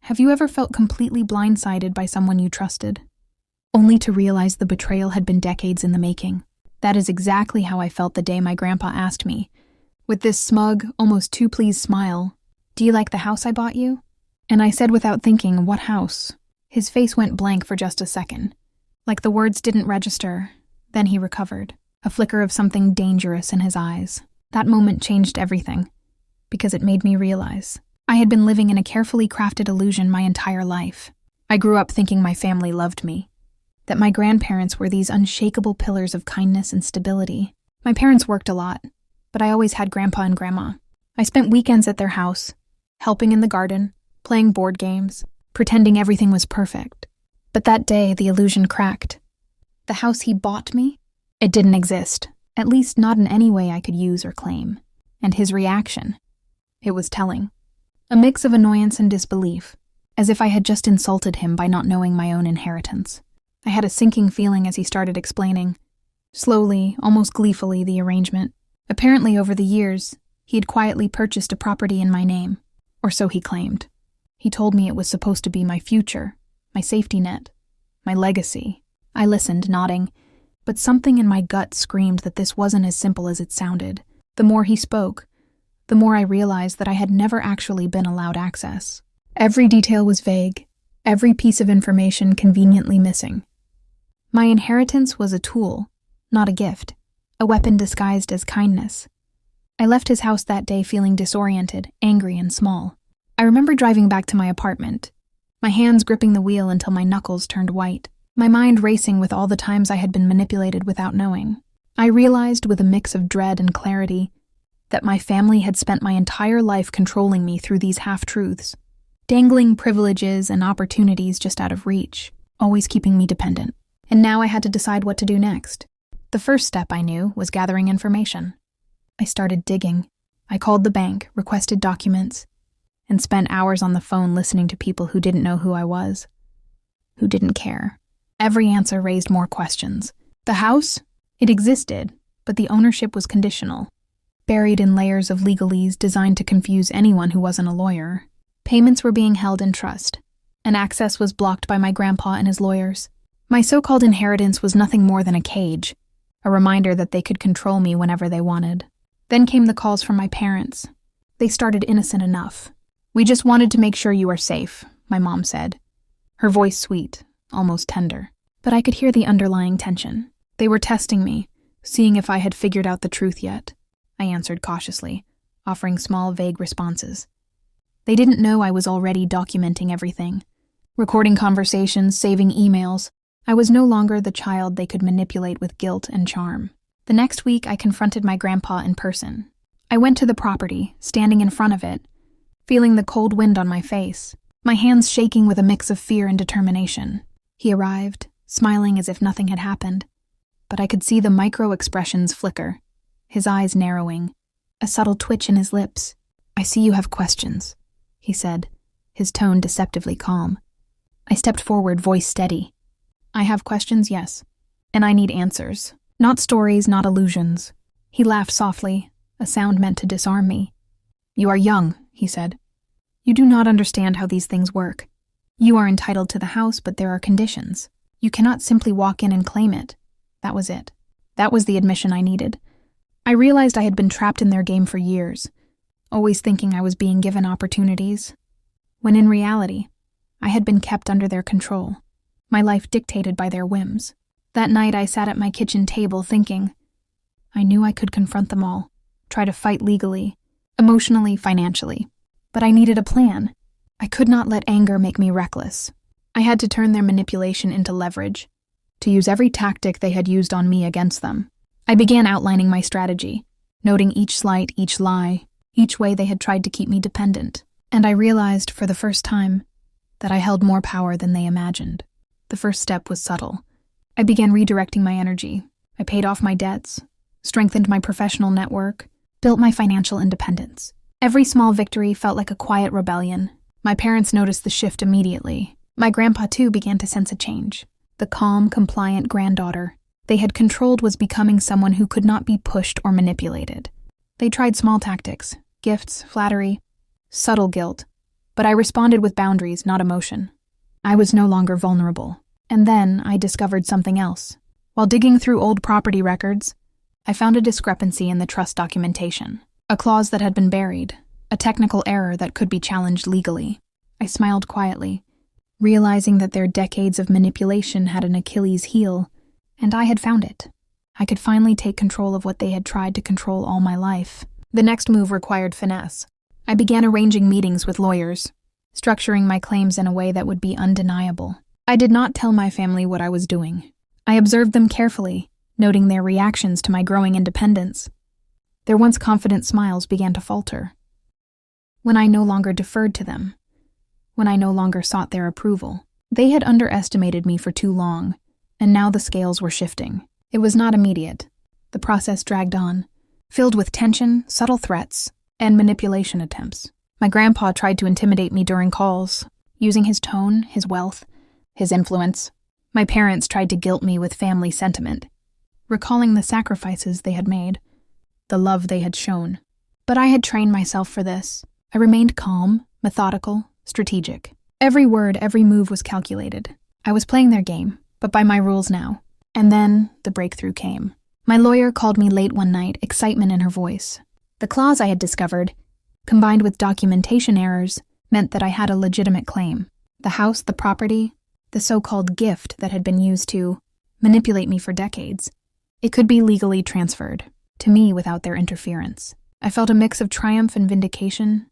Have you ever felt completely blindsided by someone you trusted, only to realize the betrayal had been decades in the making? That is exactly how I felt the day my grandpa asked me, with this smug, almost too pleased smile, "Do you like the house I bought you?" And I said without thinking, "What house?" His face went blank for just a second, like the words didn't register. Then he recovered, a flicker of something dangerous in his eyes. That moment changed everything, because it made me realize I had been living in a carefully crafted illusion my entire life. I grew up thinking my family loved me, that my grandparents were these unshakable pillars of kindness and stability. My parents worked a lot, but I always had Grandpa and Grandma. I spent weekends at their house, helping in the garden, playing board games, pretending everything was perfect. But that day, the illusion cracked. The house he bought me? It didn't exist, at least not in any way I could use or claim. And his reaction? It was telling. A mix of annoyance and disbelief, as if I had just insulted him by not knowing my own inheritance. I had a sinking feeling as he started explaining, slowly, almost gleefully, the arrangement. Apparently, over the years, he had quietly purchased a property in my name, or so he claimed. He told me it was supposed to be my future, my safety net, my legacy. I listened, nodding, but something in my gut screamed that this wasn't as simple as it sounded. The more he spoke, the more I realized that I had never actually been allowed access. Every detail was vague, every piece of information conveniently missing. My inheritance was a tool, not a gift, a weapon disguised as kindness. I left his house that day feeling disoriented, angry, and small. I remember driving back to my apartment, my hands gripping the wheel until my knuckles turned white, my mind racing with all the times I had been manipulated without knowing. I realized with a mix of dread and clarity that my family had spent my entire life controlling me through these half-truths, dangling privileges and opportunities just out of reach, always keeping me dependent. And now I had to decide what to do next. The first step, I knew, was gathering information. I started digging. I called the bank, requested documents, and spent hours on the phone listening to people who didn't know who I was, who didn't care. Every answer raised more questions. The house? It existed, but the ownership was conditional, buried in layers of legalese designed to confuse anyone who wasn't a lawyer. Payments were being held in trust, and access was blocked by my grandpa and his lawyers. My so-called inheritance was nothing more than a cage, a reminder that they could control me whenever they wanted. Then came the calls from my parents. They started innocent enough. "We just wanted to make sure you are safe," my mom said, her voice sweet, almost tender. But I could hear the underlying tension. They were testing me, seeing if I had figured out the truth yet. I answered cautiously, offering small, vague responses. They didn't know I was already documenting everything, recording conversations, saving emails. I was no longer the child they could manipulate with guilt and charm. The next week, I confronted my grandpa in person. I went to the property, standing in front of it, feeling the cold wind on my face, my hands shaking with a mix of fear and determination. He arrived, smiling as if nothing had happened, but I could see the micro-expressions flicker, his eyes narrowing, a subtle twitch in his lips. "I see you have questions," he said, his tone deceptively calm. I stepped forward, voice steady. "I have questions, yes, and I need answers. Not stories, not illusions." He laughed softly, a sound meant to disarm me. "You are young," he said. "You do not understand how these things work. You are entitled to the house, but there are conditions. You cannot simply walk in and claim it." That was it. That was the admission I needed. I realized I had been trapped in their game for years, always thinking I was being given opportunities, when in reality, I had been kept under their control, my life dictated by their whims. That night I sat at my kitchen table thinking. I knew I could confront them all, try to fight legally, emotionally, financially. But I needed a plan. I could not let anger make me reckless. I had to turn their manipulation into leverage, to use every tactic they had used on me against them. I began outlining my strategy, noting each slight, each lie, each way they had tried to keep me dependent. And I realized, for the first time, that I held more power than they imagined. The first step was subtle. I began redirecting my energy. I paid off my debts, strengthened my professional network, built my financial independence. Every small victory felt like a quiet rebellion. My parents noticed the shift immediately. My grandpa, too, began to sense a change. The calm, compliant granddaughter they had controlled was becoming someone who could not be pushed or manipulated. They tried small tactics, gifts, flattery, subtle guilt, But I responded with boundaries, not emotion. I was no longer vulnerable. And then I discovered something else. While digging through old property records, I found a discrepancy in the trust documentation, a clause that had been buried, a technical error that could be challenged legally. I smiled quietly, realizing that their decades of manipulation had an Achilles heel, and I had found it. I could finally take control of what they had tried to control all my life. The next move required finesse. I began arranging meetings with lawyers, structuring my claims in a way that would be undeniable. I did not tell my family what I was doing. I observed them carefully, noting their reactions to my growing independence. Their once confident smiles began to falter. When I no longer deferred to them, when I no longer sought their approval, they had underestimated me for too long, and now the scales were shifting. It was not immediate. The process dragged on, filled with tension, subtle threats, and manipulation attempts. My grandpa tried to intimidate me during calls, using his tone, his wealth, his influence. My parents tried to guilt me with family sentiment, recalling the sacrifices they had made, the love they had shown. But I had trained myself for this. I remained calm, methodical, strategic. Every word, every move was calculated. I was playing their game, but by my rules now. And then the breakthrough came. My lawyer called me late one night, excitement in her voice. The clause I had discovered, combined with documentation errors, meant that I had a legitimate claim. The house, the property, the so-called gift that had been used to manipulate me for decades. It could be legally transferred to me without their interference. I felt a mix of triumph and vindication,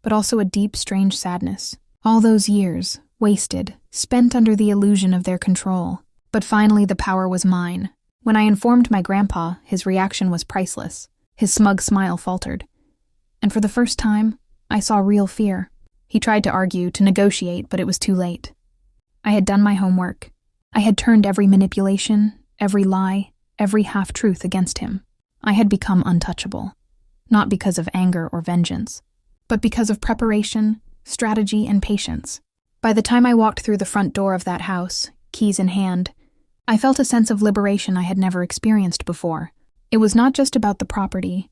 but also a deep, strange sadness. All those years, wasted, spent under the illusion of their control. But finally the power was mine. When I informed my grandpa, his reaction was priceless. His smug smile faltered. And for the first time, I saw real fear. He tried to argue, to negotiate, but it was too late. I had done my homework. I had turned every manipulation, every lie, every half-truth against him. I had become untouchable, not because of anger or vengeance, but because of preparation, strategy, and patience. By the time I walked through the front door of that house, keys in hand, I felt a sense of liberation I had never experienced before. It was not just about the property.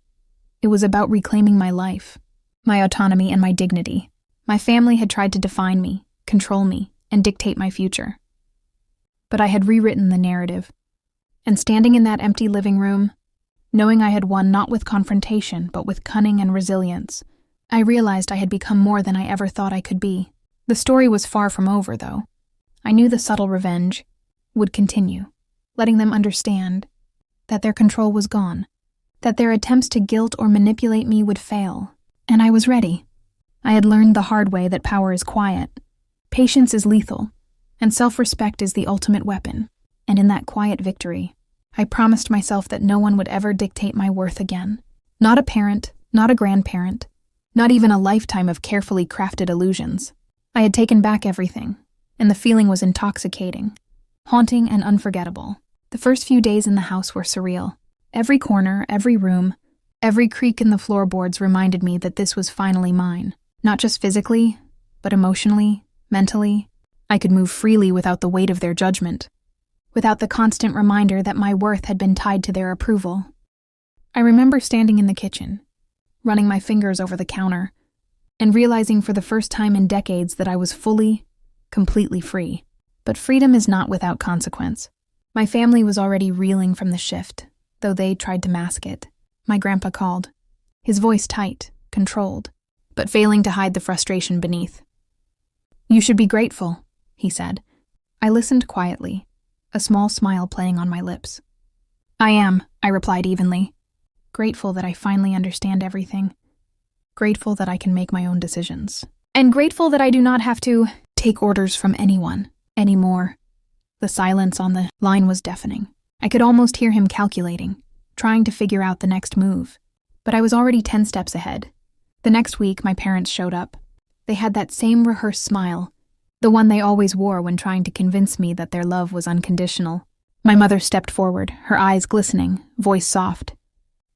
It was about reclaiming my life, my autonomy, and my dignity. My family had tried to define me, control me, and dictate my future. But I had rewritten the narrative. And standing in that empty living room, knowing I had won not with confrontation, but with cunning and resilience, I realized I had become more than I ever thought I could be. The story was far from over, though. I knew the subtle revenge would continue, letting them understand that their control was gone, that their attempts to guilt or manipulate me would fail. And I was ready. I had learned the hard way that power is quiet, patience is lethal, and self-respect is the ultimate weapon. And in that quiet victory, I promised myself that no one would ever dictate my worth again. Not a parent, not a grandparent, not even a lifetime of carefully crafted illusions. I had taken back everything, and the feeling was intoxicating, haunting and unforgettable. The first few days in the house were surreal. Every corner, every room, every creak in the floorboards reminded me that this was finally mine. Not just physically, but emotionally, mentally. I could move freely without the weight of their judgment, without the constant reminder that my worth had been tied to their approval. I remember standing in the kitchen, running my fingers over the counter, and realizing for the first time in decades that I was fully, completely free. But freedom is not without consequence. My family was already reeling from the shift, though they tried to mask it. My grandpa called, his voice tight, controlled, but failing to hide the frustration beneath. "You should be grateful," he said. I listened quietly, a small smile playing on my lips. "I am," I replied evenly. "Grateful that I finally understand everything. Grateful that I can make my own decisions. And grateful that I do not have to take orders from anyone anymore." The silence on the line was deafening. I could almost hear him calculating, trying to figure out the next move. But I was already 10 steps ahead. The next week, my parents showed up. They had that same rehearsed smile, the one they always wore when trying to convince me that their love was unconditional. My mother stepped forward, her eyes glistening, voice soft.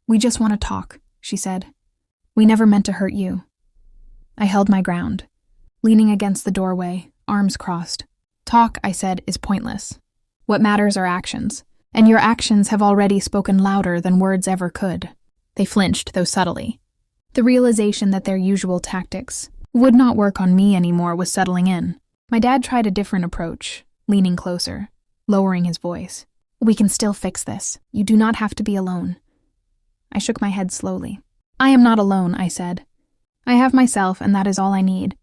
"We just want to talk," she said. "We never meant to hurt you." I held my ground, leaning against the doorway, arms crossed. "Talk," I said, "is pointless. What matters are actions, and your actions have already spoken louder than words ever could." They flinched, though subtly. The realization that their usual tactics, would not work on me anymore was settling in. My dad tried a different approach, leaning closer, lowering his voice. "We can still fix this. You do not have to be alone." I shook my head slowly. "I am not alone," I said. "I have myself, and that is all I need.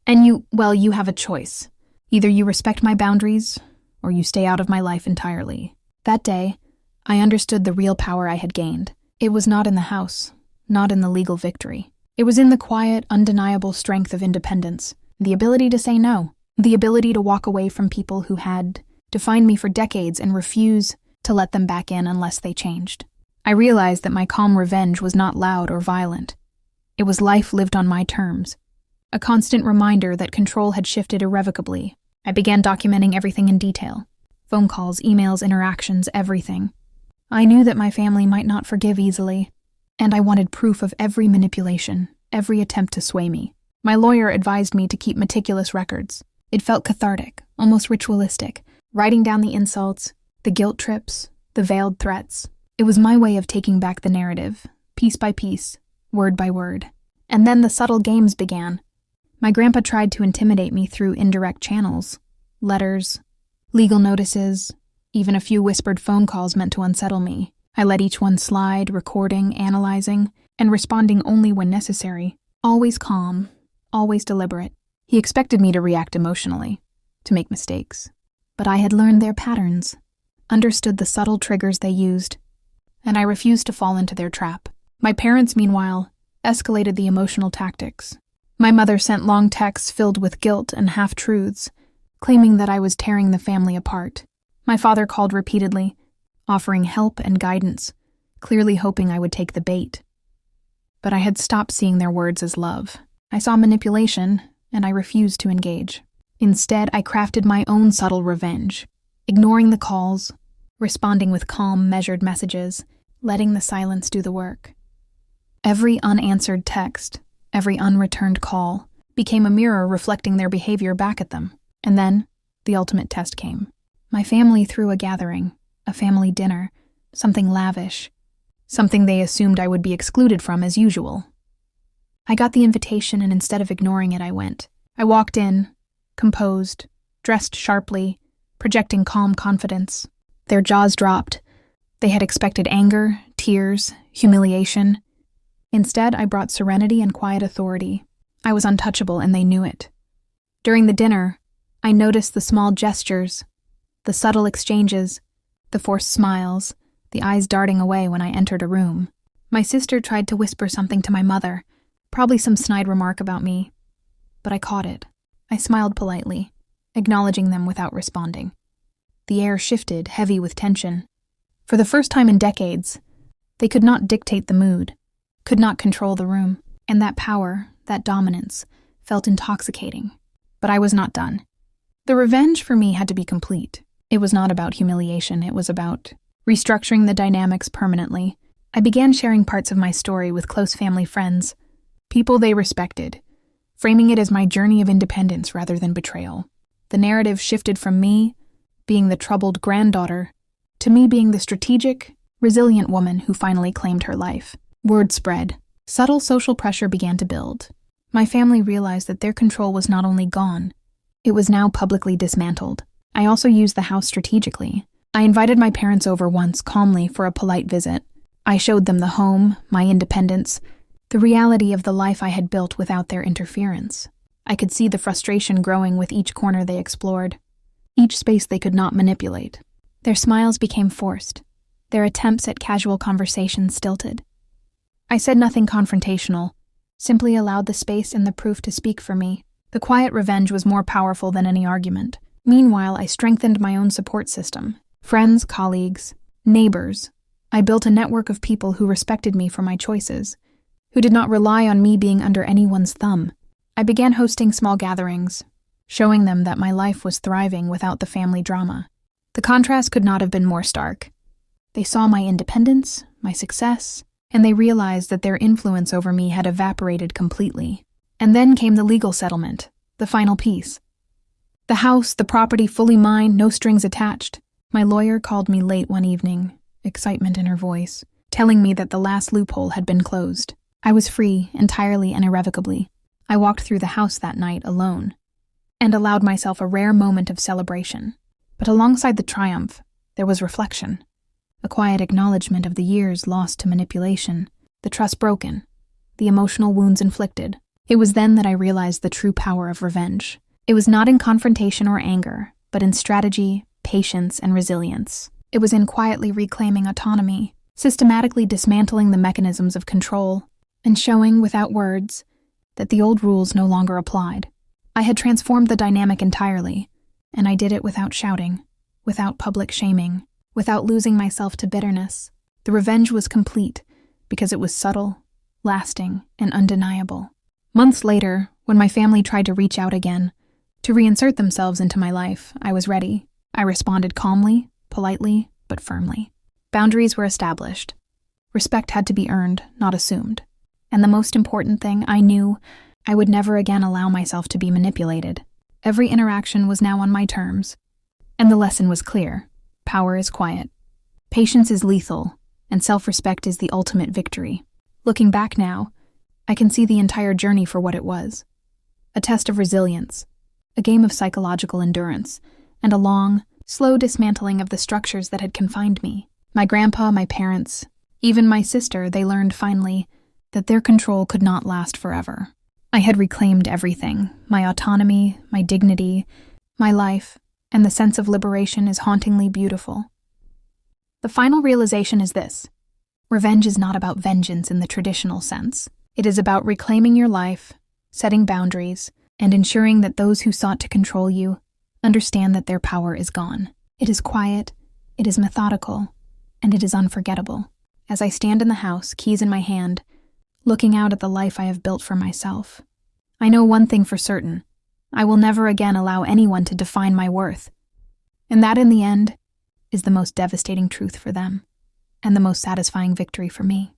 And you have a choice. Either you respect my boundaries, or you stay out of my life entirely." That day, I understood the real power I had gained. It was not in the house, not in the legal victory. It was in the quiet, undeniable strength of independence, the ability to say no, the ability to walk away from people who had defined me for decades and refuse to let them back in unless they changed. I realized that my calm revenge was not loud or violent. It was life lived on my terms, a constant reminder that control had shifted irrevocably. I began documenting everything in detail. Phone calls, emails, interactions, everything. I knew that my family might not forgive easily, and I wanted proof of every manipulation, every attempt to sway me. My lawyer advised me to keep meticulous records. It felt cathartic, almost ritualistic, writing down the insults, the guilt trips, the veiled threats. It was my way of taking back the narrative, piece by piece, word by word. And then the subtle games began. My grandpa tried to intimidate me through indirect channels, letters, legal notices, even a few whispered phone calls meant to unsettle me. I let each one slide, recording, analyzing, and responding only when necessary. Always calm, always deliberate. He expected me to react emotionally, to make mistakes. But I had learned their patterns, understood the subtle triggers they used, and I refused to fall into their trap. My parents, meanwhile, escalated the emotional tactics. My mother sent long texts filled with guilt and half-truths, claiming that I was tearing the family apart. My father called repeatedly, offering help and guidance, clearly hoping I would take the bait. But I had stopped seeing their words as love. I saw manipulation, and I refused to engage. Instead, I crafted my own subtle revenge, ignoring the calls, responding with calm, measured messages, letting the silence do the work. Every unanswered text, every unreturned call, became a mirror reflecting their behavior back at them. And then, the ultimate test came. My family threw a gathering, a family dinner, something lavish, something they assumed I would be excluded from as usual. I got the invitation, and instead of ignoring it, I went. I walked in, composed, dressed sharply, projecting calm confidence. Their jaws dropped. They had expected anger, tears, humiliation. Instead, I brought serenity and quiet authority. I was untouchable, and they knew it. During the dinner, I noticed the small gestures, the subtle exchanges, the forced smiles, the eyes darting away when I entered a room. My sister tried to whisper something to my mother, probably some snide remark about me, but I caught it. I smiled politely, acknowledging them without responding. The air shifted, heavy with tension. For the first time in decades, they could not dictate the mood, could not control the room, and that power, that dominance, felt intoxicating. But I was not done. The revenge for me had to be complete. It was not about humiliation, it was about restructuring the dynamics permanently. I began sharing parts of my story with close family friends, people they respected, framing it as my journey of independence rather than betrayal. The narrative shifted from me, being the troubled granddaughter, to me being the strategic, resilient woman who finally claimed her life. Word spread. Subtle social pressure began to build. My family realized that their control was not only gone, it was now publicly dismantled. I also used the house strategically. I invited my parents over once, calmly, for a polite visit. I showed them the home, my independence, the reality of the life I had built without their interference. I could see the frustration growing with each corner they explored, each space they could not manipulate. Their smiles became forced, their attempts at casual conversation stilted. I said nothing confrontational, simply allowed the space and the proof to speak for me. The quiet revenge was more powerful than any argument. Meanwhile, I strengthened my own support system. Friends, colleagues, neighbors. I built a network of people who respected me for my choices, who did not rely on me being under anyone's thumb. I began hosting small gatherings, showing them that my life was thriving without the family drama. The contrast could not have been more stark. They saw my independence, my success, and they realized that their influence over me had evaporated completely. And then came the legal settlement, the final piece. The house, the property fully mine, no strings attached. My lawyer called me late one evening, excitement in her voice, telling me that the last loophole had been closed. I was free, entirely and irrevocably. I walked through the house that night alone and allowed myself a rare moment of celebration. But alongside the triumph, there was reflection, a quiet acknowledgement of the years lost to manipulation, the trust broken, the emotional wounds inflicted. It was then that I realized the true power of revenge. It was not in confrontation or anger, but in strategy, patience, and resilience. It was in quietly reclaiming autonomy, systematically dismantling the mechanisms of control, and showing, without words, that the old rules no longer applied. I had transformed the dynamic entirely, and I did it without shouting, without public shaming, without losing myself to bitterness. The revenge was complete because it was subtle, lasting, and undeniable. Months later, when my family tried to reach out again, to reinsert themselves into my life, I was ready. I responded calmly, politely, but firmly. Boundaries were established. Respect had to be earned, not assumed. And the most important thing, I knew I would never again allow myself to be manipulated. Every interaction was now on my terms. And the lesson was clear. Power is quiet. Patience is lethal, and self-respect is the ultimate victory. Looking back now, I can see the entire journey for what it was. A test of resilience, a game of psychological endurance, and a long, slow dismantling of the structures that had confined me. My grandpa, my parents, even my sister, they learned finally that their control could not last forever. I had reclaimed everything, my autonomy, my dignity, my life, and the sense of liberation is hauntingly beautiful. The final realization is this: revenge is not about vengeance in the traditional sense. It is about reclaiming your life, setting boundaries, and ensuring that those who sought to control you understand that their power is gone. It is quiet, it is methodical, and it is unforgettable. As I stand in the house, keys in my hand, looking out at the life I have built for myself, I know one thing for certain: I will never again allow anyone to define my worth. And that, in the end, is the most devastating truth for them, and the most satisfying victory for me.